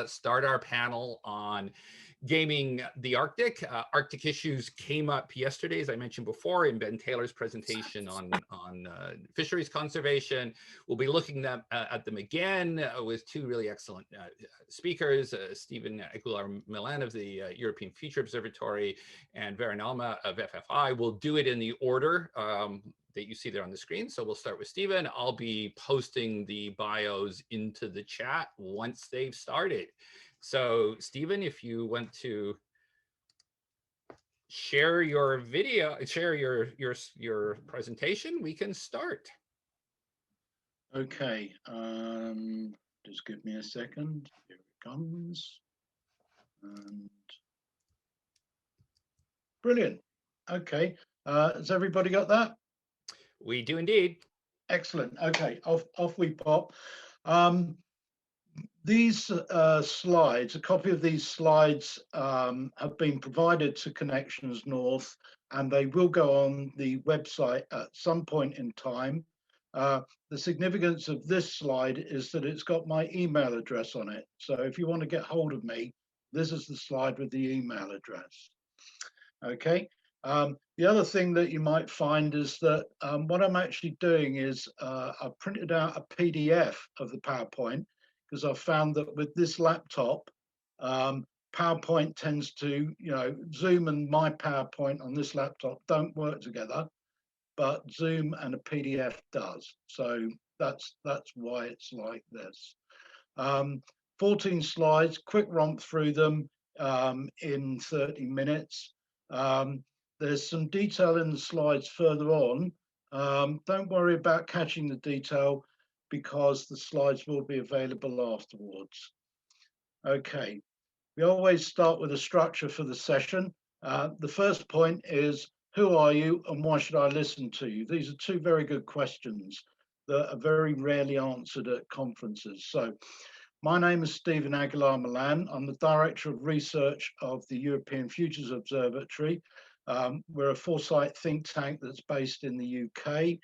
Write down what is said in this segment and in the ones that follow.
start our panel on gaming the Arctic. Arctic issues came up yesterday, as I mentioned before, in Ben Taylor's presentation on fisheries conservation. We'll be looking at them again with two really excellent speakers, Stephen Aguilar-Millan of the European Future Observatory and Veron Alma of FFI. We'll do it in the order that you see there on the screen. So we'll start with Stephen. I'll be posting the bios into the chat once they've started. So Stephen, if you want to share your video, share your presentation, we can start. Okay, just give me a second. Here it comes. And brilliant. Okay, has everybody got that? We do indeed. Excellent. Okay, off we pop. These slides, a copy of these slides have been provided to Connections North, and they will go on the website at some point in time. The significance of this slide is that it's got my email address on it. So if you want to get hold of me, this is the slide with the email address. Okay. The other thing that you might find is that what I'm actually doing is I've printed out a PDF of the PowerPoint, because I found that with this laptop, PowerPoint tends to, Zoom and my PowerPoint on this laptop don't work together, but Zoom and a PDF does. So that's why it's like this. 14 slides, quick romp through them in 30 minutes. There's some detail in the slides further on. Don't worry about catching the detail, because the slides will be available afterwards. Okay, we always start with a structure for the session. The first point is, who are you and why should I listen to you? These are two very good questions that are very rarely answered at conferences. So my name is Stephen Aguilar-Millan. I'm the Director of Research of the European Futures Observatory. We're a foresight think tank that's based in the UK.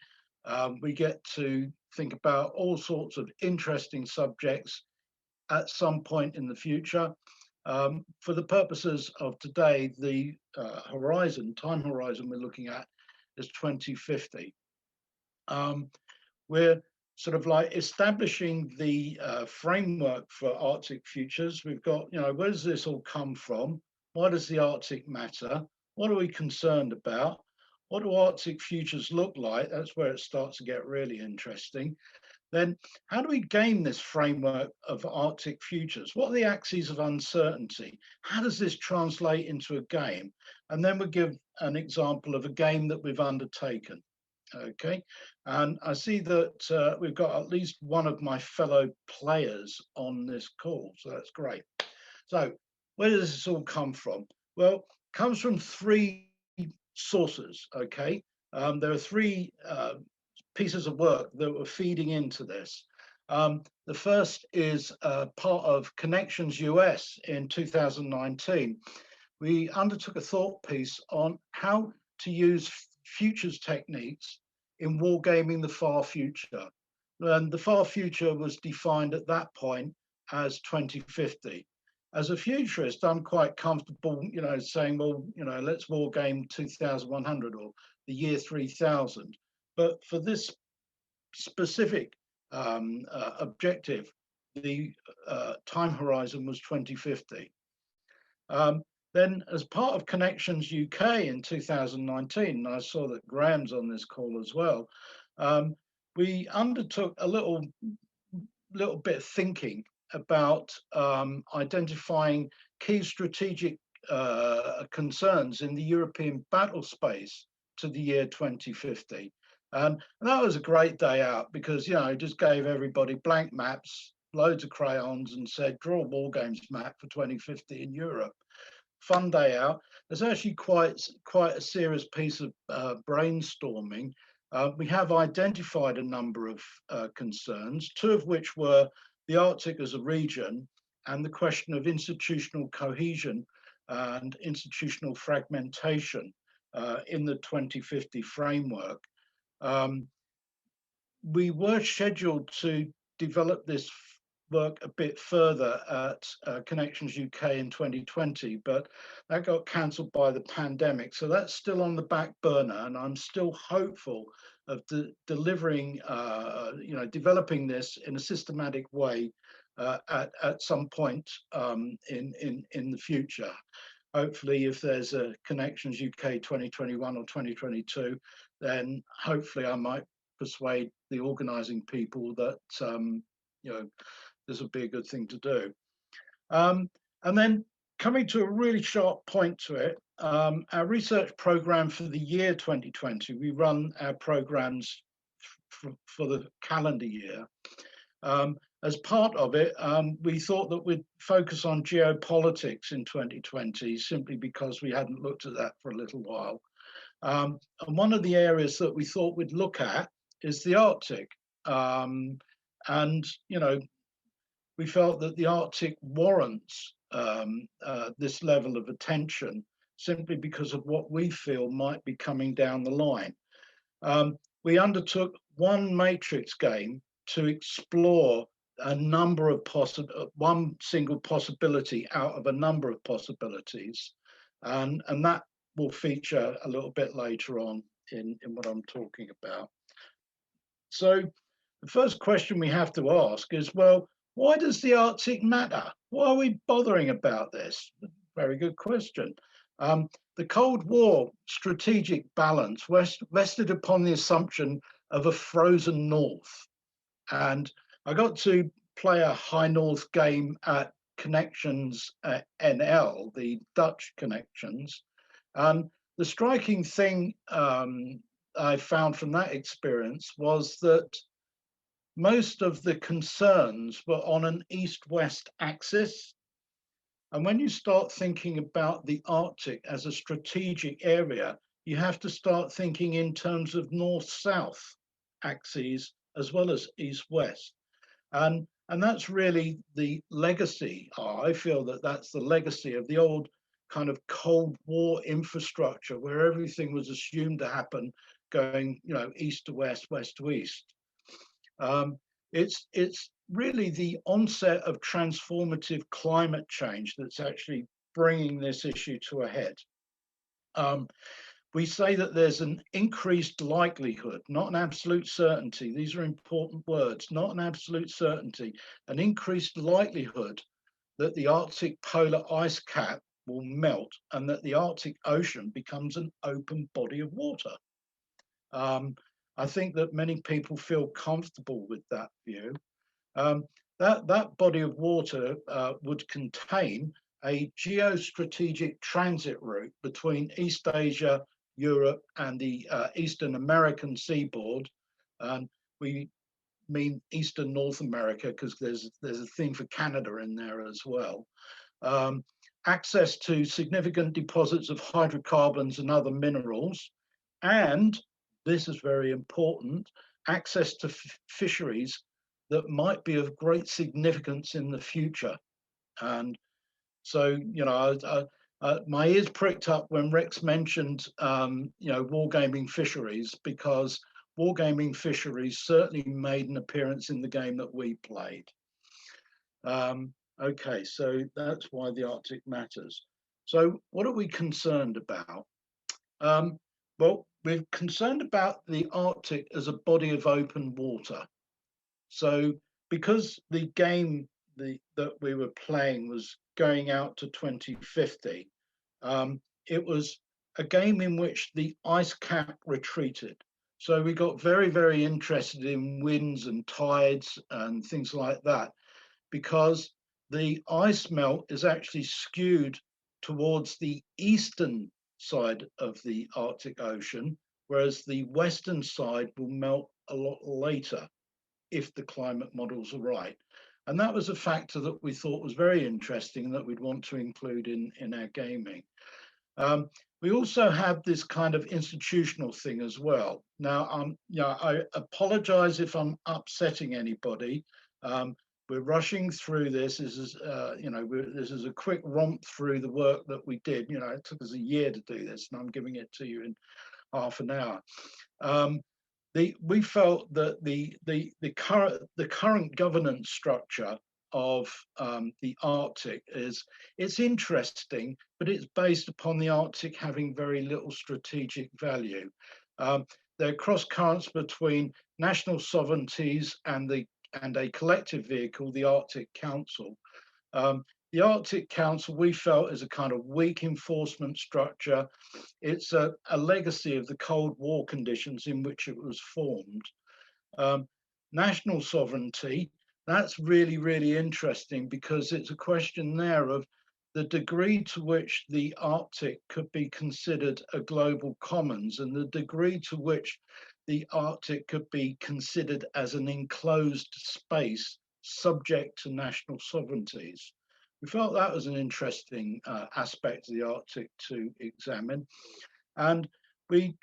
We get to think about all sorts of interesting subjects at some point in the future. For the purposes of today, the time horizon we're looking at is 2050. We're sort of like establishing the framework for Arctic futures. We've got, where does this all come from? Why does the Arctic matter? What are we concerned about? What do Arctic futures look like? That's where it starts to get really interesting. Then how do we game this framework of Arctic futures? What are the axes of uncertainty? How does this translate into a game? And then we'll give an example of a game that we've undertaken. Okay, and I see that we've got at least one of my fellow players on this call, so that's great. So where does this all come from? Well, it comes from three sources. Okay, there are three pieces of work that were feeding into this. The first is part of Connections US in 2019. We undertook a thought piece on how to use futures techniques in wargaming the far future. And the far future was defined at that point as 2050. As a futurist, I'm quite comfortable, saying, well, let's wargame 2100 or the year 3000. But for this specific objective, the time horizon was 2050. Then, as part of Connections UK in 2019, and I saw that Graham's on this call as well, we undertook a little bit of thinking about identifying key strategic concerns in the European battle space to the year 2050. And that was a great day out, because, it just gave everybody blank maps, loads of crayons, and said, draw a war games map for 2050 in Europe. Fun day out. There's actually quite a serious piece of brainstorming. We have identified a number of concerns, two of which were the Arctic as a region and the question of institutional cohesion and institutional fragmentation in the 2050 framework. We were scheduled to develop this work a bit further at Connections UK in 2020, but that got cancelled by the pandemic. So that's still on the back burner, and I'm still hopeful of delivering, developing this in a systematic way at some point in the future. Hopefully, if there's a Connections UK 2021 or 2022, then hopefully I might persuade the organising people that this would be a good thing to do. And then coming to a really sharp point to it, our research programme for the year 2020, we run our programmes for the calendar year. As part of it, we thought that we'd focus on geopolitics in 2020, simply because we hadn't looked at that for a little while. And one of the areas that we thought we'd look at is the Arctic. And, we felt that the Arctic warrants this level of attention simply because of what we feel might be coming down the line. We undertook one matrix game to explore a number of one single possibility out of a number of possibilities, and that will feature a little bit later on in what I'm talking about. So the first question we have to ask is, well, why does the Arctic matter? Why are we bothering about this? Very good question. The Cold War strategic balance rested upon the assumption of a frozen north. And I got to play a High North game at Connections NL, the Dutch Connections. And the striking thing I found from that experience was that most of the concerns were on an east-west axis. And when you start thinking about the Arctic as a strategic area, you have to start thinking in terms of north-south axes as well as east-west. And that's really the legacy. I feel that that's the legacy of the old kind of Cold War infrastructure, where everything was assumed to happen going, east to west, west to east. It's really the onset of transformative climate change that's actually bringing this issue to a head. We say that there's an increased likelihood, not an absolute certainty. These are important words, not an absolute certainty, an increased likelihood that the Arctic polar ice cap will melt and that the Arctic Ocean becomes an open body of water. I think that many people feel comfortable with that view. That body of water would contain a geostrategic transit route between East Asia, Europe, and the Eastern American seaboard. We mean Eastern North America because there's a thing for Canada in there as well. Access to significant deposits of hydrocarbons and other minerals, and this is very important, access to fisheries that might be of great significance in the future. And so, my ears pricked up when Rex mentioned, wargaming fisheries, because wargaming fisheries certainly made an appearance in the game that we played. Okay, so that's why the Arctic matters. So what are we concerned about? Well, we're concerned about the Arctic as a body of open water. So because the game that we were playing was going out to 2050, it was a game in which the ice cap retreated. So we got very, very interested in winds and tides and things like that, because the ice melt is actually skewed towards the eastern side of the Arctic Ocean, whereas the western side will melt a lot later if the climate models are right. And that was a factor that we thought was very interesting and that we'd want to include in our gaming. We also have this kind of institutional thing as well. Now, I apologize if I'm upsetting anybody. We're rushing through this. This is, this is a quick romp through the work that we did. It took us a year to do this, and I'm giving it to you in half an hour. We felt that the current governance structure of the Arctic is it's interesting, but it's based upon the Arctic having very little strategic value. There are cross currents between national sovereignties and a collective vehicle, the Arctic Council. The Arctic Council, we felt, is a kind of weak enforcement structure. It's a legacy of the Cold War conditions in which it was formed. National sovereignty, that's really, really interesting because it's a question there of the degree to which the Arctic could be considered a global commons and the degree to which the Arctic could be considered as an enclosed space subject to national sovereignties. We felt that was an interesting aspect of the Arctic to examine. And we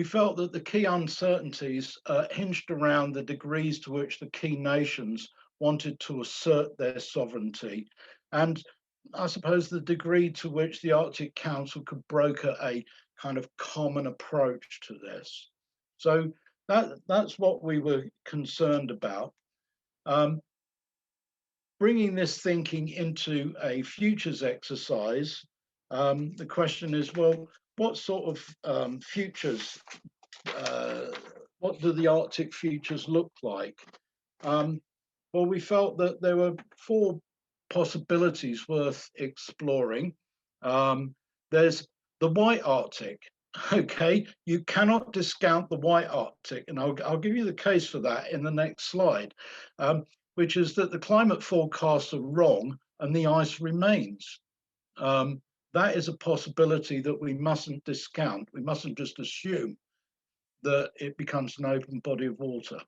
felt that the key uncertainties hinged around the degrees to which the key nations wanted to assert their sovereignty. And I suppose the degree to which the Arctic Council could broker a kind of common approach to this. So that's what we were concerned about. Bringing this thinking into a futures exercise, the question is, well, what sort of futures, what do the Arctic futures look like? Well, we felt that there were four possibilities worth exploring. There's the white Arctic. Okay, you cannot discount the white Arctic, and I'll give you the case for that in the next slide, which is that the climate forecasts are wrong and the ice remains. That is a possibility that we mustn't discount. We mustn't just assume that it becomes an open body of water.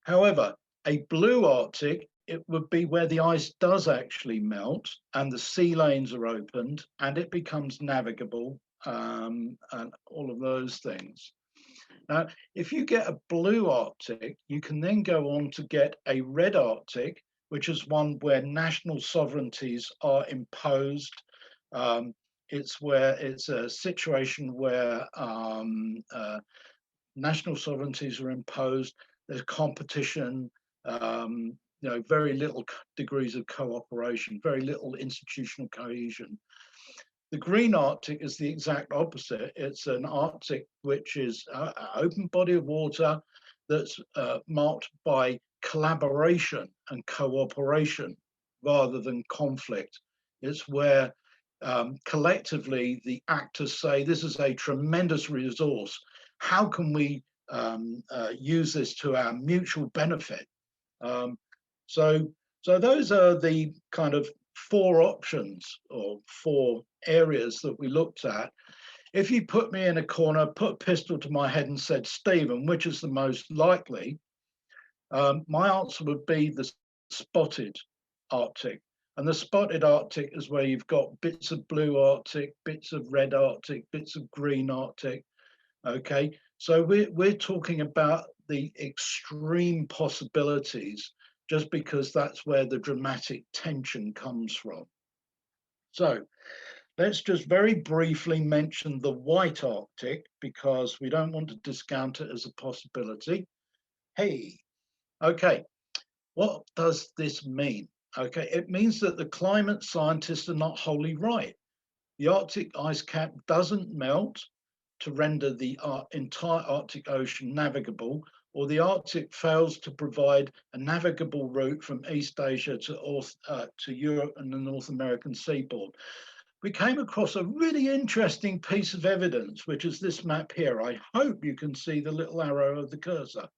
However, a blue Arctic, it would be where the ice does actually melt and the sea lanes are opened and it becomes navigable and all of those things. Now, if you get a blue Arctic, you can then go on to get a red Arctic, which is one where national sovereignties are imposed. It's a situation where national sovereignties are imposed. There's competition, very little degrees of cooperation, very little institutional cohesion. The green Arctic is the exact opposite. It's an Arctic which is an open body of water that's marked by collaboration and cooperation rather than conflict. It's where collectively the actors say, this is a tremendous resource. How can we use this to our mutual benefit? So those are the kind of four options or four areas that we looked at. If you put me in a corner, put a pistol to my head and said, Stephen, which is the most likely? My answer would be the spotted Arctic. And the spotted Arctic is where you've got bits of blue Arctic, bits of red Arctic, bits of green Arctic. Okay, so we're talking about the extreme possibilities just because that's where the dramatic tension comes from. So let's just very briefly mention the white Arctic because we don't want to discount it as a possibility. Hey, okay, what does this mean? Okay, it means that the climate scientists are not wholly right. The Arctic ice cap doesn't melt to render the entire Arctic Ocean navigable, or the Arctic fails to provide a navigable route from East Asia to Europe and the North American seaboard. We came across a really interesting piece of evidence, which is this map here. I hope you can see the little arrow of the cursor.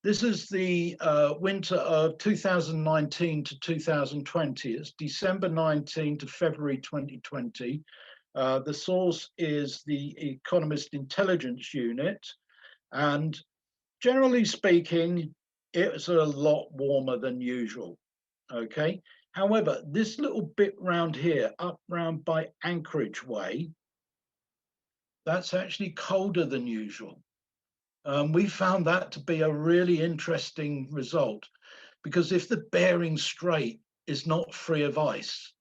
This is the winter of 2019 to 2020. It's December 19 to February 2020. The source is the Economist Intelligence Unit. And generally speaking, it's a lot warmer than usual, okay? However, this little bit round here, up round by Anchorage Way, that's actually colder than usual. We found that to be a really interesting result because if the Bering Strait is not free of ice,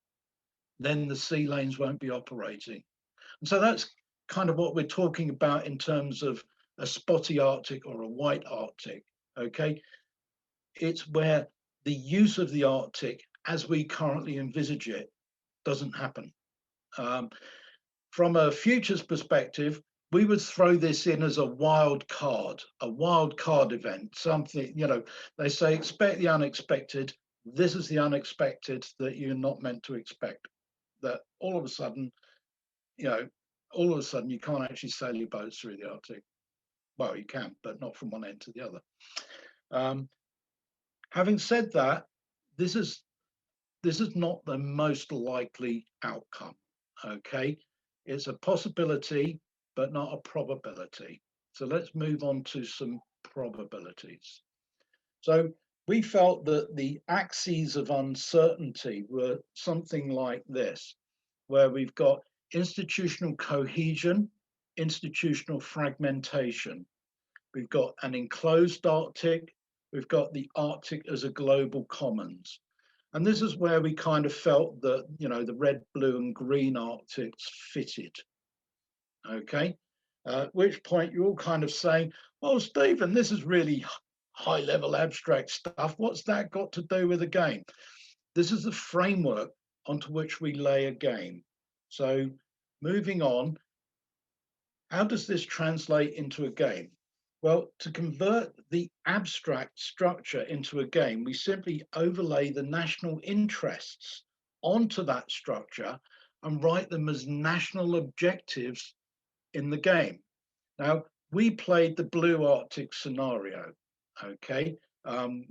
then the sea lanes won't be operating. And so that's kind of what we're talking about in terms of a spotty Arctic or a white Arctic. Okay, it's where the use of the Arctic, as we currently envisage it, doesn't happen. Um, from a futures perspective, we would throw this in as a wild card event, something, they say expect the unexpected. This is the unexpected that you're not meant to expect. That all of a sudden, you know, all of a sudden you can't actually sail your boats through the Arctic. Well, you can, but not from one end to the other. Um, having said that, this is not the most likely outcome. Okay, it's a possibility, but not a probability. So let's move on to some probabilities. So we felt that the axes of uncertainty were something like this, where we've got institutional cohesion, institutional fragmentation. We've got an enclosed Arctic, we've got the Arctic as a global commons. And this is where we kind of felt that, the red, blue, and green Arctics fitted. Okay. At which point you're all kind of saying, well, Stephen, this is really high level abstract stuff. What's that got to do with a game? This is the framework onto which we lay a game. So moving on, how does this translate into a game? Well, to convert the abstract structure into a game, we simply overlay the national interests onto that structure and write them as national objectives in the game. Now, we played the blue Arctic scenario, okay?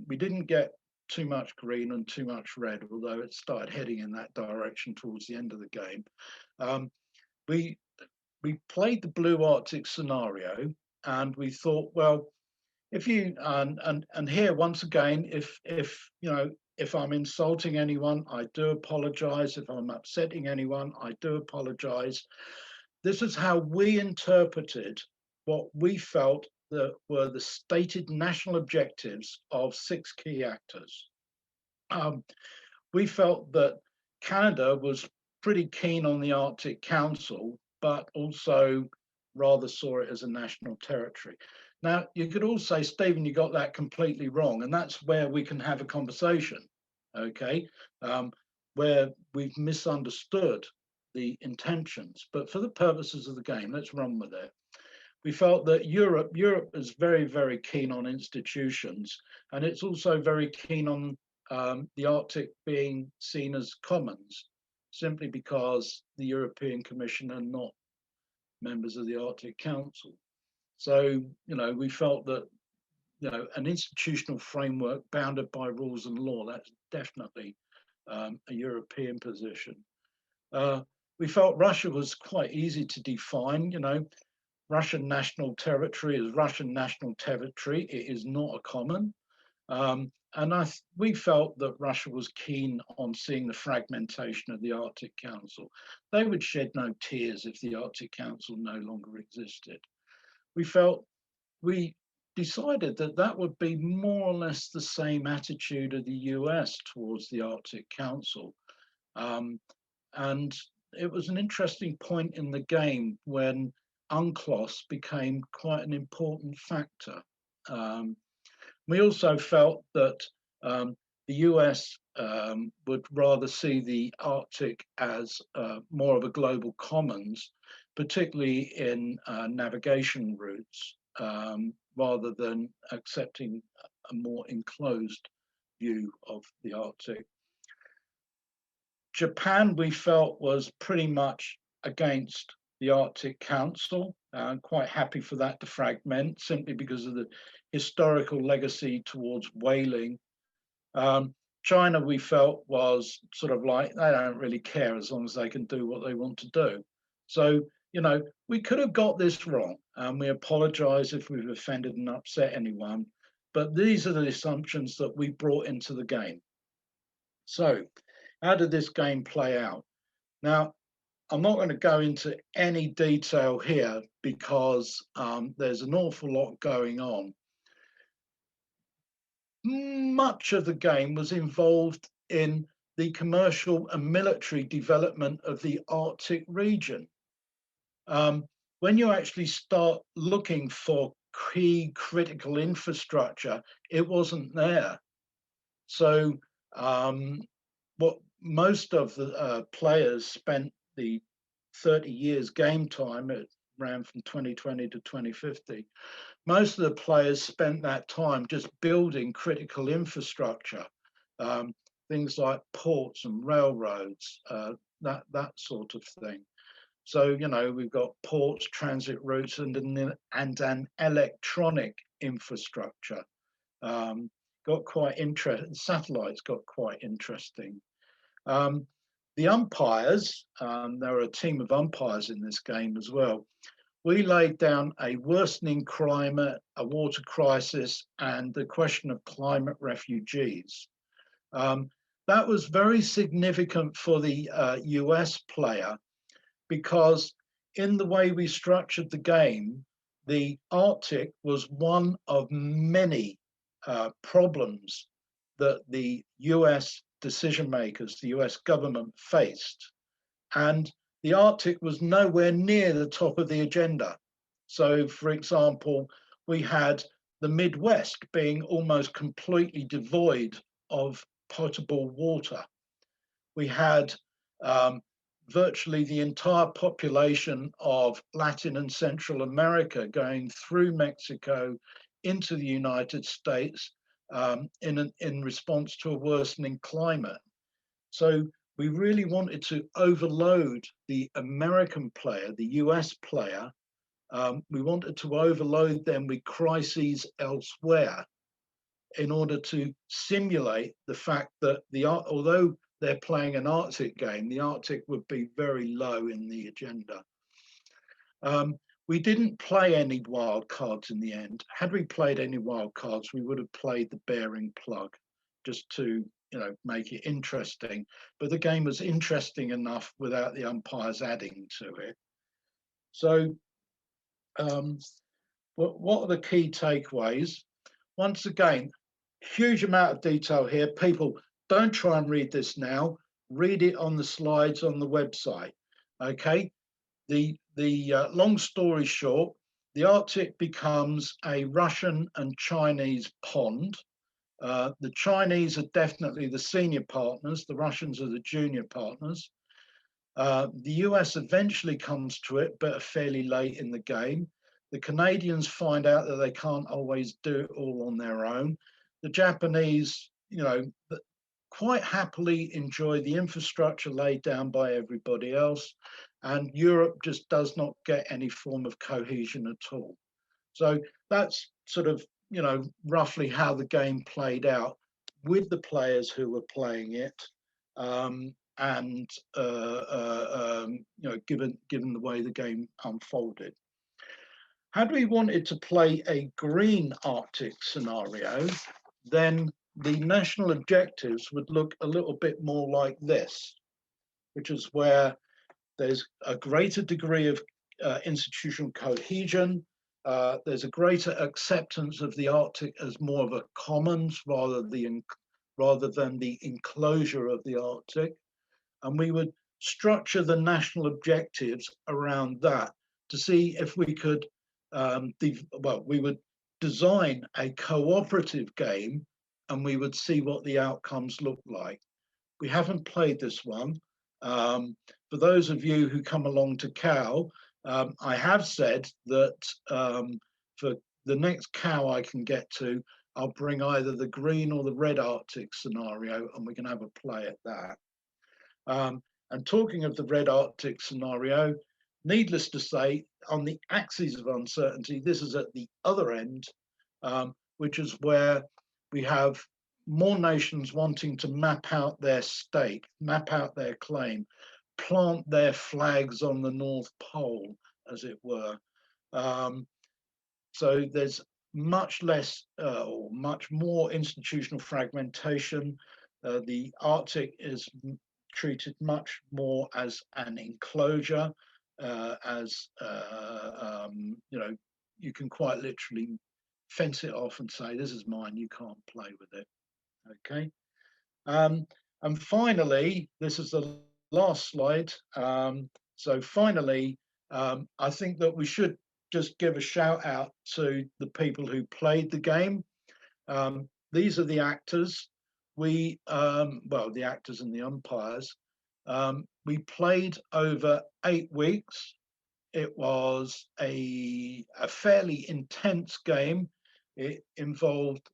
We didn't get too much green and too much red, although it started heading in that direction towards the end of the game. We played the blue Arctic scenario, and we thought, well, if you and here once again, if I'm insulting anyone, I do apologize. If I'm upsetting anyone, I do apologize. This is how we interpreted what we felt that were the stated national objectives of 6 key actors. We felt that Canada was pretty keen on the Arctic Council, but also rather saw it as a national territory. Now, you could all say, Stephen, you got that completely wrong. And that's where we can have a conversation, okay, where we've misunderstood the intentions. But for the purposes of the game, let's run with it. We felt that Europe is very, very keen on institutions, and it's also very keen on the Arctic being seen as commons, simply because the European Commission are not members of the Arctic Council. So, we felt that, an institutional framework bounded by rules and law, that's definitely a European position. We felt Russia was quite easy to define, Russian national territory is Russian national territory. It is not a common. And we felt that Russia was keen on seeing the fragmentation of the Arctic Council. They would shed no tears if the Arctic Council no longer existed. We decided that that would be more or less the same attitude of the US towards the Arctic Council. And it was an interesting point in the game when UNCLOS became quite an important factor. We also felt that the US would rather see the Arctic as more of a global commons, particularly in navigation routes, rather than accepting a more enclosed view of the Arctic. Japan, we felt, was pretty much against the Arctic Council, and quite happy for that to fragment, simply because of the historical legacy towards whaling. China, we felt, was sort of like, they don't really care as long as they can do what they want to do. So, we could have got this wrong, and we apologize if we've offended and upset anyone, but these are the assumptions that we brought into the game. So, how did this game play out? Now, I'm not going to go into any detail here because there's an awful lot going on. Much of the game was involved in the commercial and military development of the Arctic region. When you actually start looking for key critical infrastructure, it wasn't there. So what most of the players spent the 30 years game time, it ran from 2020 to 2050, most of the players spent that time just building critical infrastructure, um, things like ports and railroads, that sort of thing. So, you know, we've got ports, transit routes, and an electronic infrastructure. Um, got quite interesting. Satellites got quite interesting. Um, the umpires, there are a team of umpires in this game as well. We laid down a worsening climate, a water crisis, and the question of climate refugees. Um, that was very significant for the US player because in the way we structured the game, the Arctic was one of many problems that the US decision makers, the US government faced. And the Arctic was nowhere near the top of the agenda. So, for example, we had the Midwest being almost completely devoid of potable water. We had virtually the entire population of Latin and Central America going through Mexico into the United States in response to a worsening climate. So we really wanted to overload the American player, the US player. We wanted to overload them with crises elsewhere in order to simulate the fact that although they're playing an Arctic game, the Arctic would be very low in the agenda. We didn't play any wild cards in the end. Had we played any wild cards, we would have played the bearing plug just to, you know, make it interesting. But the game was interesting enough without the umpires adding to it. So what are the key takeaways? Once again, huge amount of detail here. People, don't try and read this now. Read it on the slides on the website. Okay. The long story short, the Arctic becomes a Russian and Chinese pond. The Chinese are definitely the senior partners. The Russians are the junior partners. The US eventually comes to it, but fairly late in the game. The Canadians find out that they can't always do it all on their own. The Japanese, you know, quite happily enjoy the infrastructure laid down by everybody else. And Europe just does not get any form of cohesion at all. So that's sort of, you know, roughly how the game played out with the players who were playing it. And you know, given the way the game unfolded. Had we wanted to play a green Arctic scenario, then the national objectives would look a little bit more like this, which is where there's a greater degree of institutional cohesion. There's a greater acceptance of the Arctic as more of a commons rather than the enclosure of the Arctic. And we would structure the national objectives around that to see if we could, we would design a cooperative game and we would see what the outcomes look like. We haven't played this one. For those of you who come along to COW, I have said that for the next COW I can get to, I'll bring either the green or the red Arctic scenario and we can have a play at that. And talking of the red Arctic scenario, needless to say, on the axis of uncertainty, this is at the other end, which is where we have more nations wanting to map out their state, map out their claim, plant their flags on the North Pole, as it were. So there's much less or much more institutional fragmentation. The Arctic is treated much more as an enclosure, you know, you can quite literally fence it off and say, this is mine, you can't play with it. Okay. And finally, this is the last slide. So finally, I think that we should just give a shout out to the people who played the game. These are the actors. Well, the actors and the umpires. We played over 8 weeks. It was a fairly intense game. It involved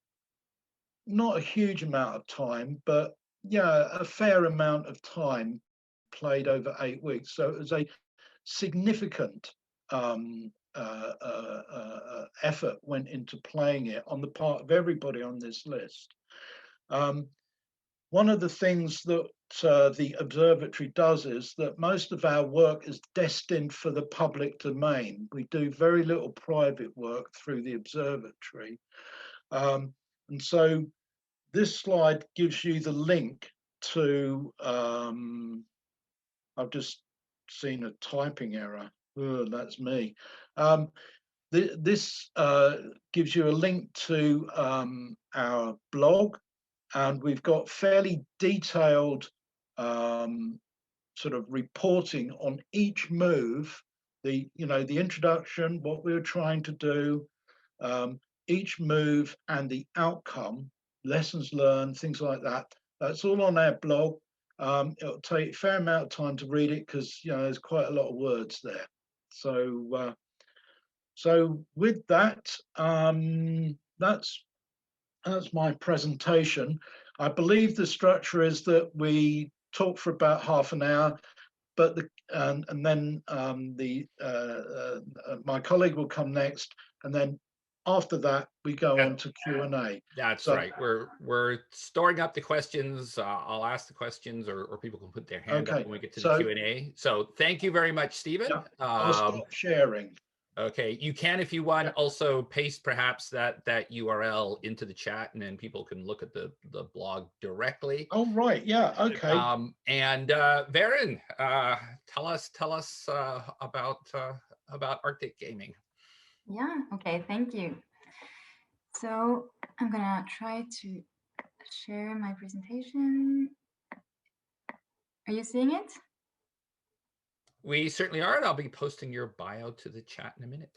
not a huge amount of time, but yeah, a fair amount of time played over 8 weeks. So it was a significant effort went into playing it on the part of everybody on this list. One of the things that the observatory does is that most of our work is destined for the public domain. We do very little private work through the observatory. And so this slide gives you the link to, I've just seen a typing error. Oh, that's me. This gives you a link to our blog, and we've got fairly detailed sort of reporting on each move, the introduction, what we were trying to do, each move and the outcome, lessons learned, things like that. That's all on our blog. It'll take a fair amount of time to read it because there's quite a lot of words there. So so with that, that's my presentation. I believe the structure is that we talk for about half an hour, but and then my colleague will come next, and then after that we go on to Q&A. That's right. We're storing up the questions. I'll ask the questions, or people can put their hand up when we get to the Q&A. So thank you very much, Stephen. Yeah, I'll stop sharing. Okay, you can, if you want, also paste perhaps that URL into the chat, and then people can look at the blog directly. Oh, right. Yeah. Okay. And Varen, tell us about Arctic gaming. Yeah. Okay. Thank you. So I'm gonna try to share my presentation. Are you seeing it? We certainly are, and I'll be posting your bio to the chat in a minute.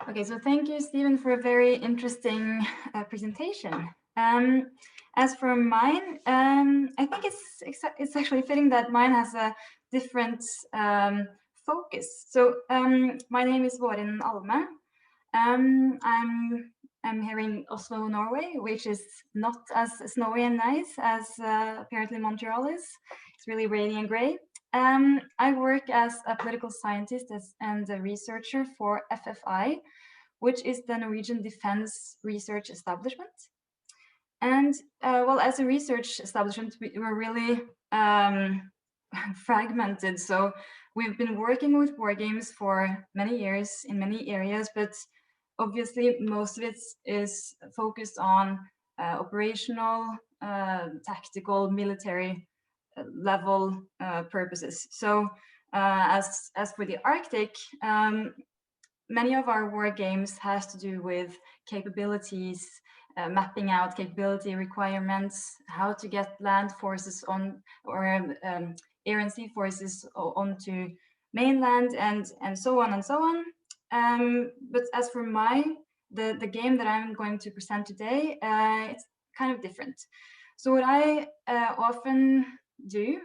Okay, so thank you, Stephen, for a very interesting presentation. As for mine, I think it's actually fitting that mine has a different focus. So my name is Våren Alme. I'm here in Oslo, Norway, which is not as snowy and nice as apparently Montreal is. It's really rainy and gray. I work as a political scientist and a researcher for FFI, which is the Norwegian Defense Research Establishment. And well, as a research establishment, we're really fragmented. So we've been working with war games for many years in many areas, but obviously most of it is focused on operational, tactical, military level purposes. So as for the Arctic, many of our war games has to do with capabilities, mapping out capability requirements, how to get land forces on, or air and sea forces onto mainland, and so on and so on. But as for the game that I'm going to present today, it's kind of different. So what I often do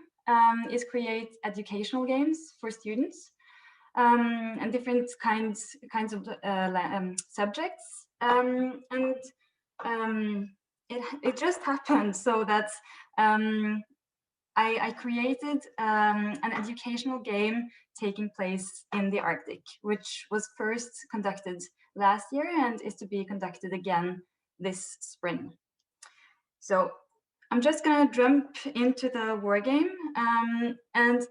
is create educational games for students and different kinds of subjects. And it just happened so that I created an educational game taking place in the Arctic, which was first conducted last year and is to be conducted again this spring. So I'm just going to jump into the war game, and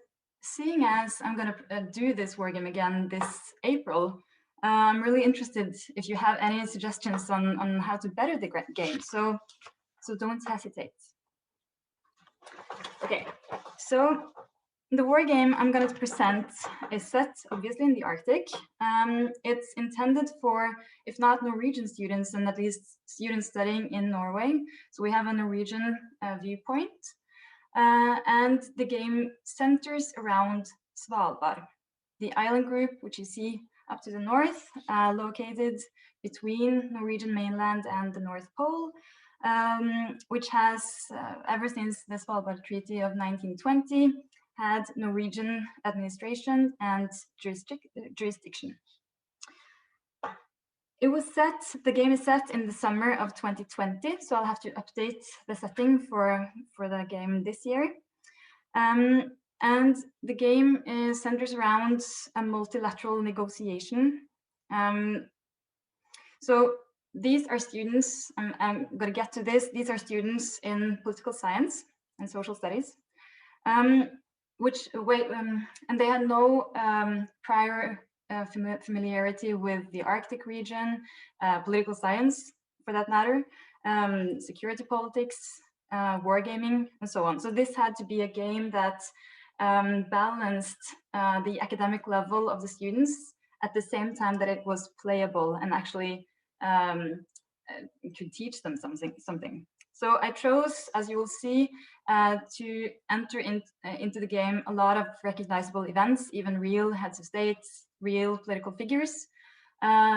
seeing as I'm going to do this war game again this April, I'm really interested if you have any suggestions on how to better the game. So don't hesitate. Okay, so the war game I'm going to present is set obviously in the Arctic. It's intended for, if not Norwegian students, then at least students studying in Norway. So we have a Norwegian viewpoint. And the game centers around Svalbard, the island group which you see up to the north, located between Norwegian mainland and the North Pole, which has, ever since the Svalbard Treaty of 1920, had Norwegian administration and jurisdiction. The game is set in the summer of 2020, so I'll have to update the setting for the game this year. And the game centers around a multilateral negotiation. So these are students, I'm going to get to this, these are students in political science and social studies, and they had no prior familiarity with the Arctic region, political science for that matter, security politics, wargaming, and so on. So this had to be a game that balanced the academic level of the students at the same time that it was playable and actually could teach them something. So I chose, as you will see, to enter into the game a lot of recognizable events, even real heads of states, real political figures,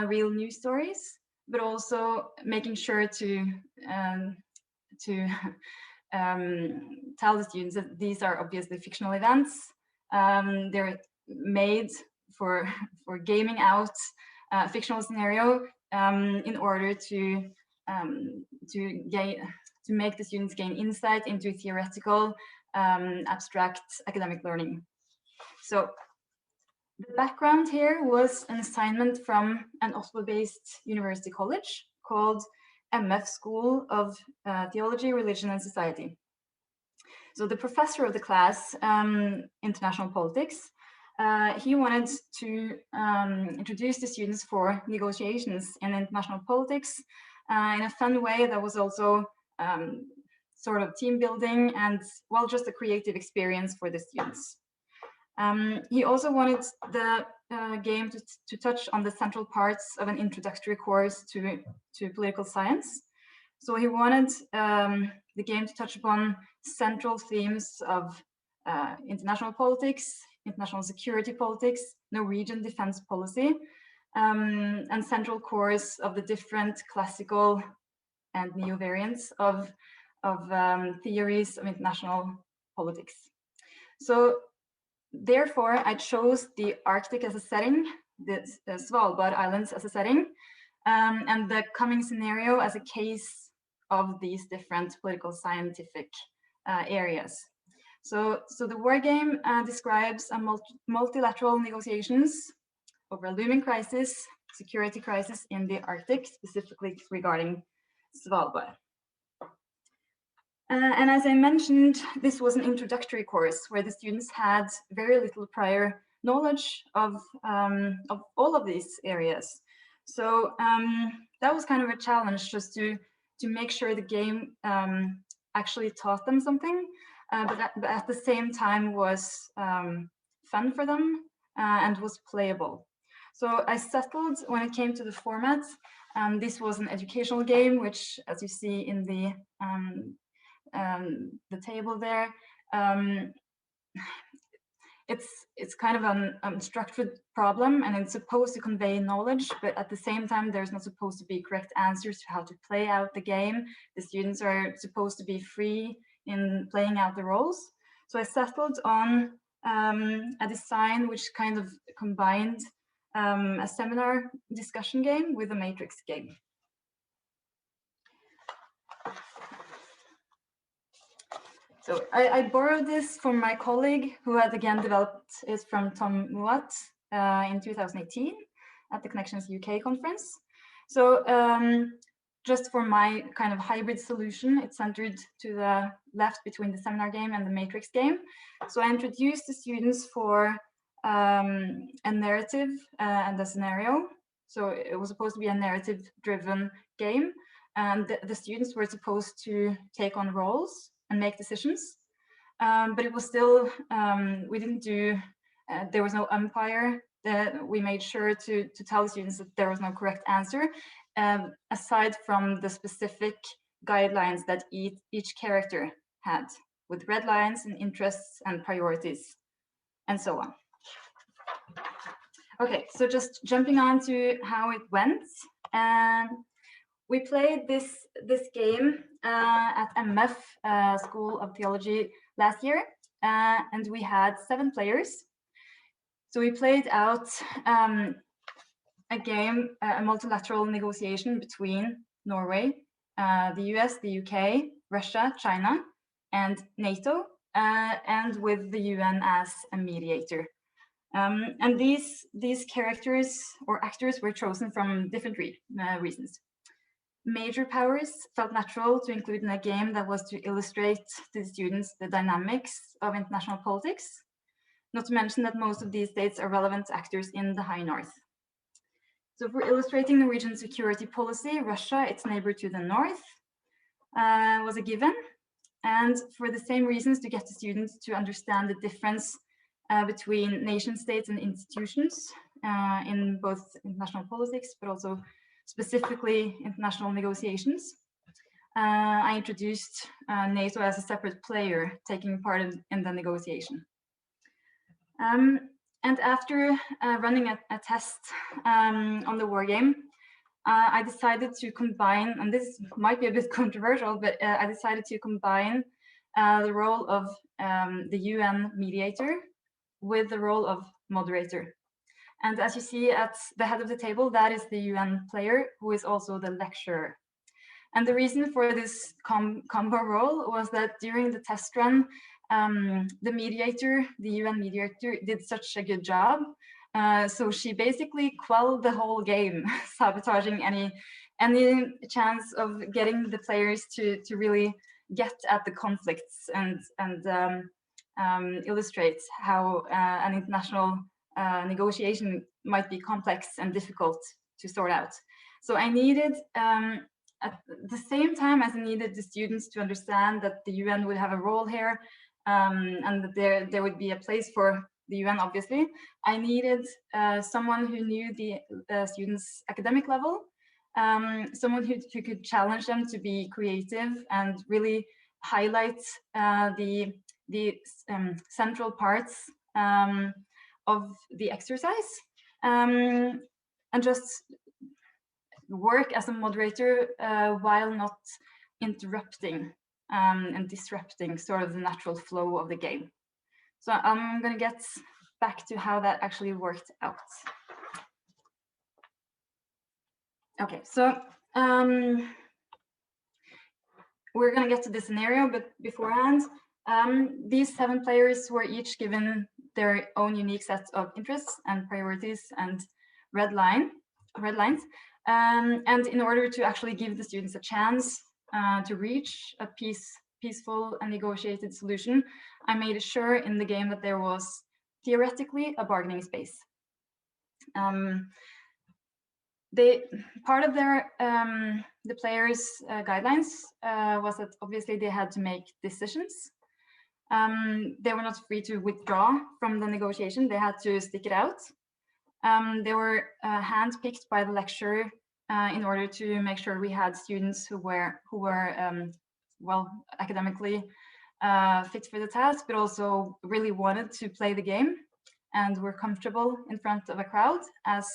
real news stories, but also making sure to tell the students that these are obviously fictional events. They're made for gaming out a fictional scenario in order to make the students gain insight into theoretical, abstract academic learning. So the background here was an assignment from an Oslo-based university college called MF School of Theology, Religion and Society. So the professor of the class, International Politics, he wanted to introduce the students for negotiations in international politics in a fun way that was also sort of team building and, well, just a creative experience for the students. He also wanted the game to touch on the central parts of an introductory course to political science. So he wanted the game to touch upon central themes of international politics, international security politics, Norwegian defense policy, and central cores of the different classical and neo variants of theories of international politics. So therefore, I chose the Arctic as a setting, the Svalbard Islands as a setting, and the coming scenario as a case of these different political scientific areas. So the war game describes a multilateral negotiations over a looming crisis, security crisis in the Arctic, specifically regarding Svalbard. And as I mentioned, this was an introductory course where the students had very little prior knowledge of all of these areas. So that was kind of a challenge, just to make sure the game actually taught them something, but at the same time was fun for them and was playable. So I settled when it came to the format. This was an educational game, which, as you see in the table there, it's kind of an unstructured problem, and it's supposed to convey knowledge, but at the same time there's not supposed to be correct answers to how to play out the game. The students are supposed to be free in playing out the roles. So I settled on a design which kind of combined a seminar discussion game with a matrix game. So I borrowed this from my colleague who had again developed it from Tom Muat in 2018 at the Connections UK conference. So just for my kind of hybrid solution, it's centered to the left between the seminar game and the matrix game. So I introduced the students for a narrative and a scenario. So it was supposed to be a narrative-driven game, and the students were supposed to take on roles and make decisions, but it was still, we didn't do, there was no umpire. We made sure to tell the students that there was no correct answer, aside from the specific guidelines that each character had, with red lines and interests and priorities, and so on. Okay, so just jumping on to how it went. We played this game at MF School of Theology last year, and we had 7 players. So we played out a game, a multilateral negotiation between Norway, the US, the UK, Russia, China, and NATO, and with the UN as a mediator. And these characters or actors were chosen from different reasons. Major powers felt natural to include in a game that was to illustrate to the students the dynamics of international politics, not to mention that most of these states are relevant actors in the High North. So for illustrating Norwegian security policy, Russia, its neighbor to the north, was a given. And for the same reasons, to get the students to understand the difference between nation states and institutions in both international politics, but also specifically international negotiations. I introduced NATO as a separate player taking part in the negotiation. And after running a test on the war game, I decided to combine, and this might be a bit controversial, but I decided to combine the role of the UN mediator with the role of moderator. And as you see at the head of the table, that is the UN player who is also the lecturer. And the reason for this combo role was that during the test run, the mediator, the UN mediator, did such a good job. So she basically quelled the whole game, sabotaging any chance of getting the players to really get at the conflicts and illustrate how an international negotiation might be complex and difficult to sort out. So I needed, at the same time as I needed the students to understand that the UN would have a role here, and that there would be a place for the UN, obviously, I needed someone who knew the students' academic level, someone who could challenge them to be creative and really highlight the central parts of the exercise, and just work as a moderator while not interrupting and disrupting sort of the natural flow of the game. So I'm going to get back to how that actually worked out. Okay, so we're going to get to the scenario, but beforehand, these 7 players were each given their own unique set of interests and priorities and red lines. And in order to actually give the students a chance to reach a peaceful and negotiated solution, I made sure in the game that there was theoretically a bargaining space. Part of their the players' guidelines was that obviously they had to make decisions. They were not free to withdraw from the negotiation. They had to stick it out. They were handpicked by the lecturer in order to make sure we had students who were well, academically fit for the task, but also really wanted to play the game and were comfortable in front of a crowd, as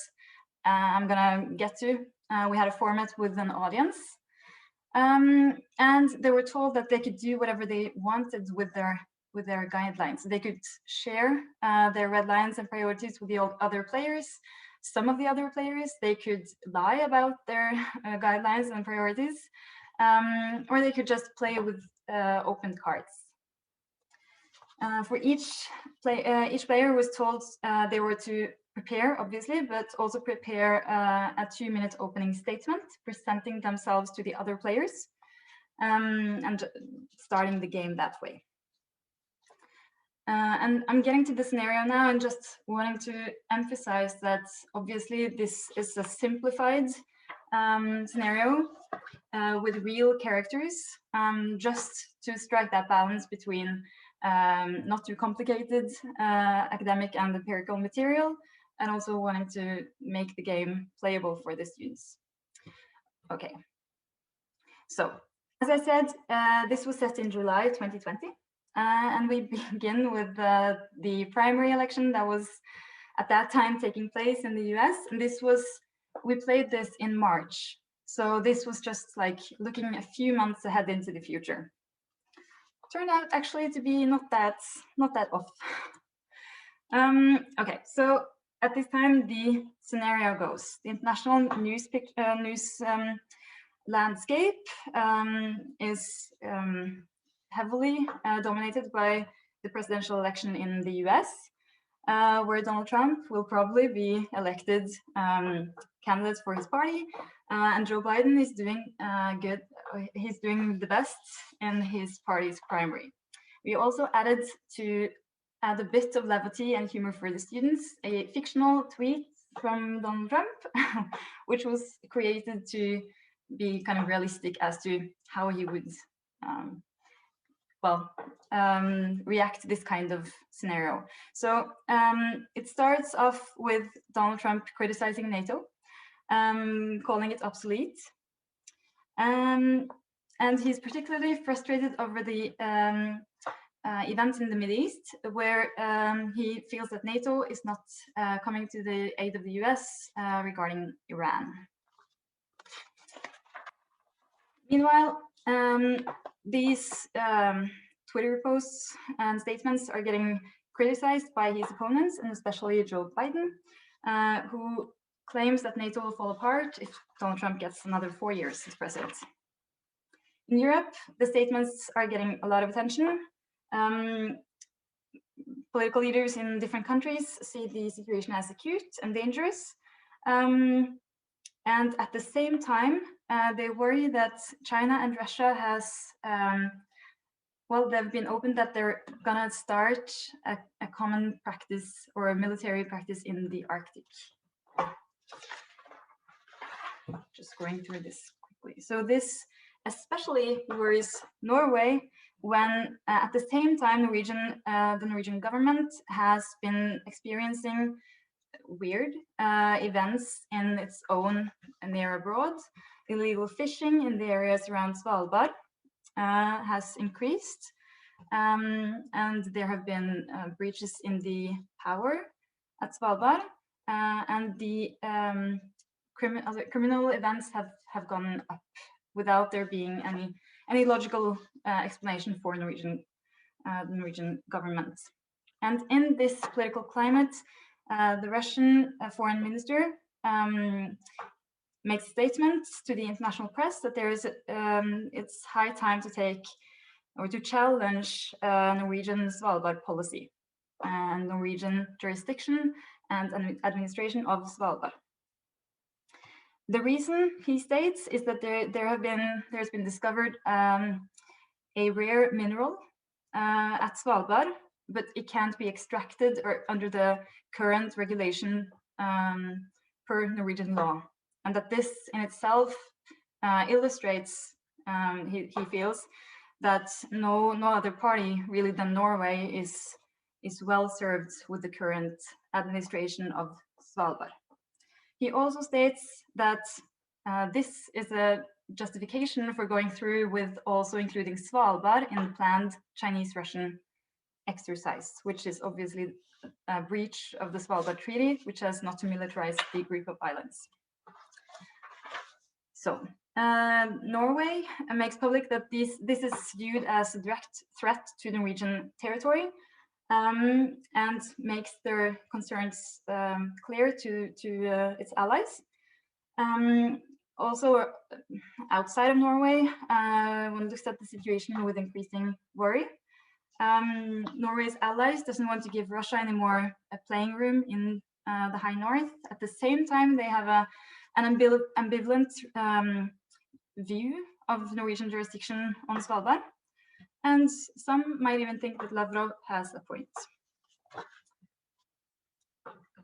I'm gonna get to. We had a format with an audience, and they were told that they could do whatever they wanted with their guidelines. They could share their red lines and priorities with the other players. Some of the other players, they could lie about their guidelines and priorities, or they could just play with open cards. For each player was told they were to prepare, obviously, but also prepare a 2-minute opening statement, presenting themselves to the other players, and starting the game that way. And I'm getting to the scenario now and just wanting to emphasize that obviously this is a simplified scenario with real characters, just to strike that balance between not too complicated academic and empirical material, and also wanting to make the game playable for the students. Okay, so as I said, this was set in July 2020. And we begin with the primary election that was at that time taking place in the US. And we played this in March. So this was just like looking a few months ahead into the future. Turned out actually to be not that off. Okay, so at this time, the scenario goes: the international news landscape is heavily dominated by the presidential election in the US, where Donald Trump will probably be elected candidate for his party, and Joe Biden is doing good. He's doing the best in his party's primary. We also added to add a bit of levity and humor for the students, a fictional tweet from Donald Trump, which was created to be kind of realistic as to how he would react to this kind of scenario. So it starts off with Donald Trump criticizing NATO, calling it obsolete. And he's particularly frustrated over the events in the Mideast, where he feels that NATO is not coming to the aid of the US regarding Iran. Meanwhile, these Twitter posts and statements are getting criticized by his opponents, and especially Joe Biden, who claims that NATO will fall apart if Donald Trump gets another 4 years as president. In Europe, the statements are getting a lot of attention. Political leaders in different countries see the situation as acute and dangerous. And at the same time, they worry that China and Russia has, they've been open that they're gonna start a common practice or a military practice in the Arctic. Just going through this quickly. So this especially worries Norway when at the same time the Norwegian government has been experiencing weird events in its own near abroad. Illegal fishing in the areas around Svalbard has increased, and there have been breaches in the power at Svalbard, and the criminal events have gone up without there being any logical explanation for the Norwegian government. And in this political climate, the Russian foreign minister makes statements to the international press that it's high time to take or to challenge Norwegian Svalbard policy and Norwegian jurisdiction and administration of Svalbard. The reason, he states, is that there's been discovered a rare mineral at Svalbard, but it can't be extracted or under the current regulation per Norwegian law, and that this in itself illustrates, he feels, that no other party really than Norway is well served with the current administration of Svalbard. He also states that this is a justification for going through with also including Svalbard in the planned Chinese-Russian exercise, which is obviously a breach of the Svalbard Treaty, which has not to militarize the group of islands. So Norway makes public that this is viewed as a direct threat to Norwegian territory, and makes their concerns clear to its allies. Also, outside of Norway, one looks at the situation with increasing worry. Norway's allies doesn't want to give Russia any more playing room in the high north. At the same time, they have an ambivalent view of Norwegian jurisdiction on Svalbard. And some might even think that Lavrov has a point.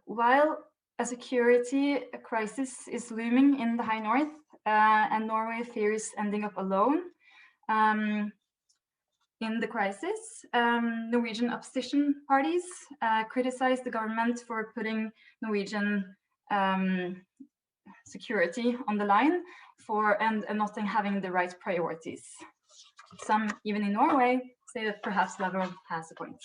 While a security crisis is looming in the high north, and Norway fears ending up alone in the crisis, Norwegian opposition parties criticize the government for putting Norwegian security on the line and not having the right priorities. Some, even in Norway, say that perhaps Lavrov has a point.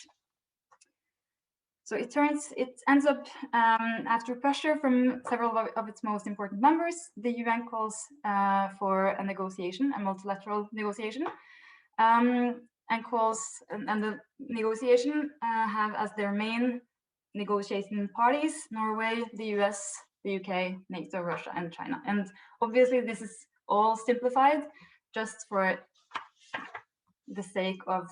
So it ends up, after pressure from several of its most important members, the UN calls for a negotiation, a multilateral negotiation, and the negotiation have as their main negotiating parties Norway, the US, the UK, NATO, Russia, and China. And obviously this is all simplified just for the sake of,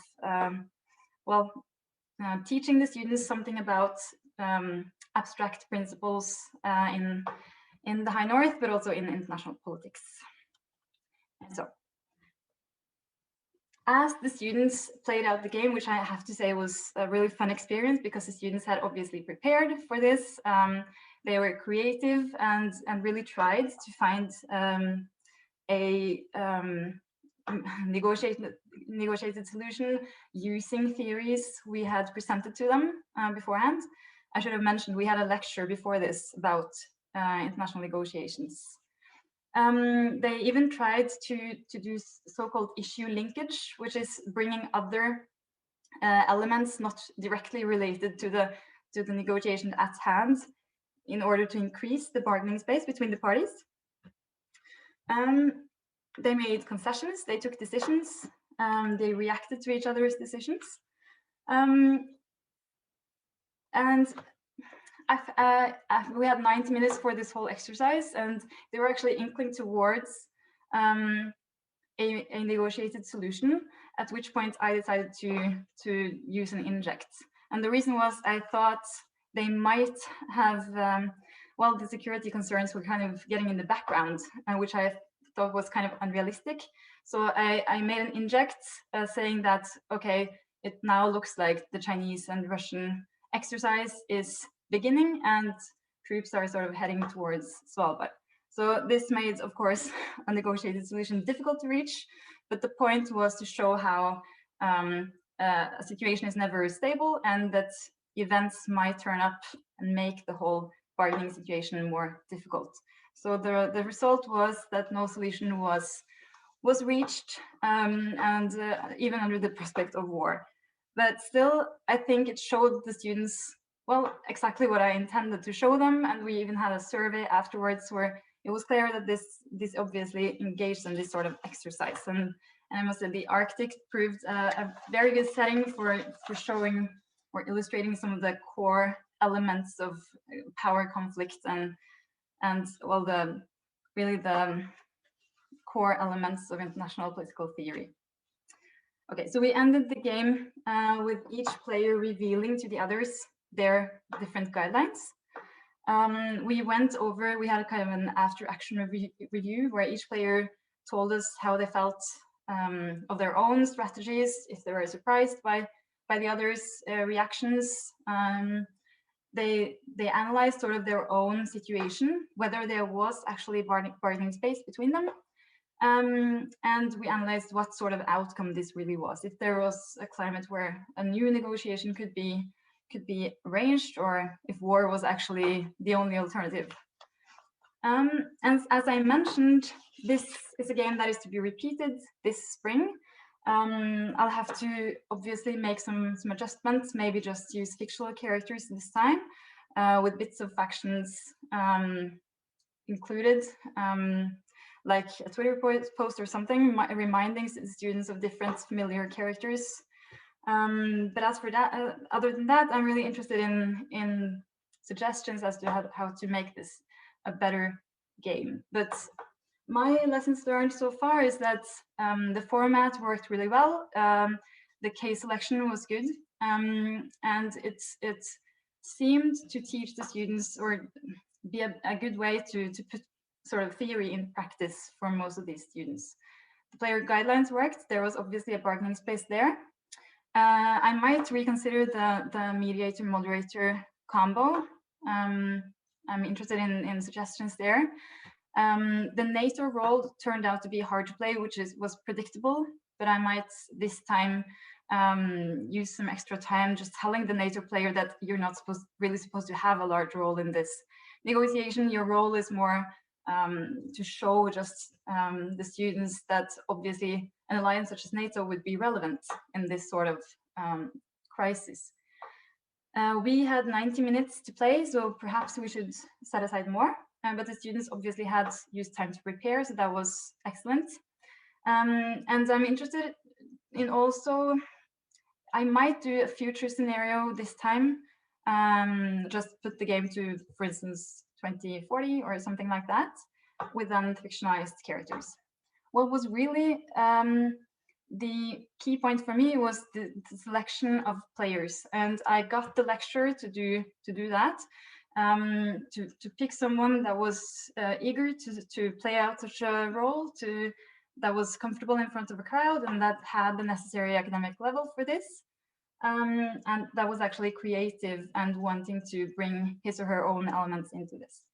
teaching the students something about abstract principles in the High North, but also in international politics. And so, as the students played out the game, which I have to say was a really fun experience because the students had obviously prepared for this. They were creative and really tried to find a negotiated solution using theories we had presented to them beforehand. I should have mentioned we had a lecture before this about international negotiations. They even tried to do so-called issue linkage, which is bringing other elements not directly related to the negotiation at hand in order to increase the bargaining space between the parties. They made concessions, they took decisions, they reacted to each other's decisions. And we had 90 minutes for this whole exercise, and they were actually inkling towards a negotiated solution, at which point I decided to use an inject. And the reason was I thought they might have, the security concerns were kind of getting in the background, which I thought was kind of unrealistic. So I made an inject saying that, okay, it now looks like the Chinese and Russian exercise is beginning and troops are sort of heading towards Svalbard. So this made, of course, a negotiated solution difficult to reach, but the point was to show how a situation is never stable and that events might turn up and make the whole bargaining situation more difficult. So the result was that no solution was reached, and even under the prospect of war. But still, I think it showed the students, well, exactly what I intended to show them. And we even had a survey afterwards where it was clear that this obviously engaged in this sort of exercise. And I must say the Arctic proved a very good setting for showing or illustrating some of the core elements of power conflict and well, the core elements of international political theory. Okay, so we ended the game with each player revealing to the others their different guidelines. We had a kind of an after-action review where each player told us how they felt of their own strategies, if they were surprised by the others' reactions. They analyzed sort of their own situation, whether there was actually bargaining space between them. And we analyzed what sort of outcome this really was. If there was a climate where a new negotiation could be arranged, or if war was actually the only alternative. And as I mentioned, this is a game that is to be repeated this spring. I'll have to obviously make some adjustments, maybe just use fictional characters this time, with bits of factions included, like a Twitter post or something, reminding students of different familiar characters. But as for that, other than that, I'm really interested in suggestions as to how to make this a better game. But my lessons learned so far is that the format worked really well. The case selection was good, and it seemed to teach the students, or be a good way to put sort of theory in practice for most of these students. The player guidelines worked. There was obviously a bargaining space there. I might reconsider the mediator-moderator combo. I'm interested in suggestions there. The NATO role turned out to be hard to play, which was predictable, but I might this time use some extra time just telling the NATO player that you're not really supposed to have a large role in this negotiation. Your role is more to show just the students that obviously an alliance such as NATO would be relevant in this sort of crisis. We had 90 minutes to play, so perhaps we should set aside more. But the students obviously had used time to prepare, so that was excellent. And I'm interested in also, I might do a future scenario this time, just put the game to, for instance, 2040 or something like that, with then fictionalized characters. What was really the key point for me was the selection of players, and I got the lecturer to do that, to pick someone that was eager to play out such a role, that was comfortable in front of a crowd, and that had the necessary academic level for this, and that was actually creative and wanting to bring his or her own elements into this.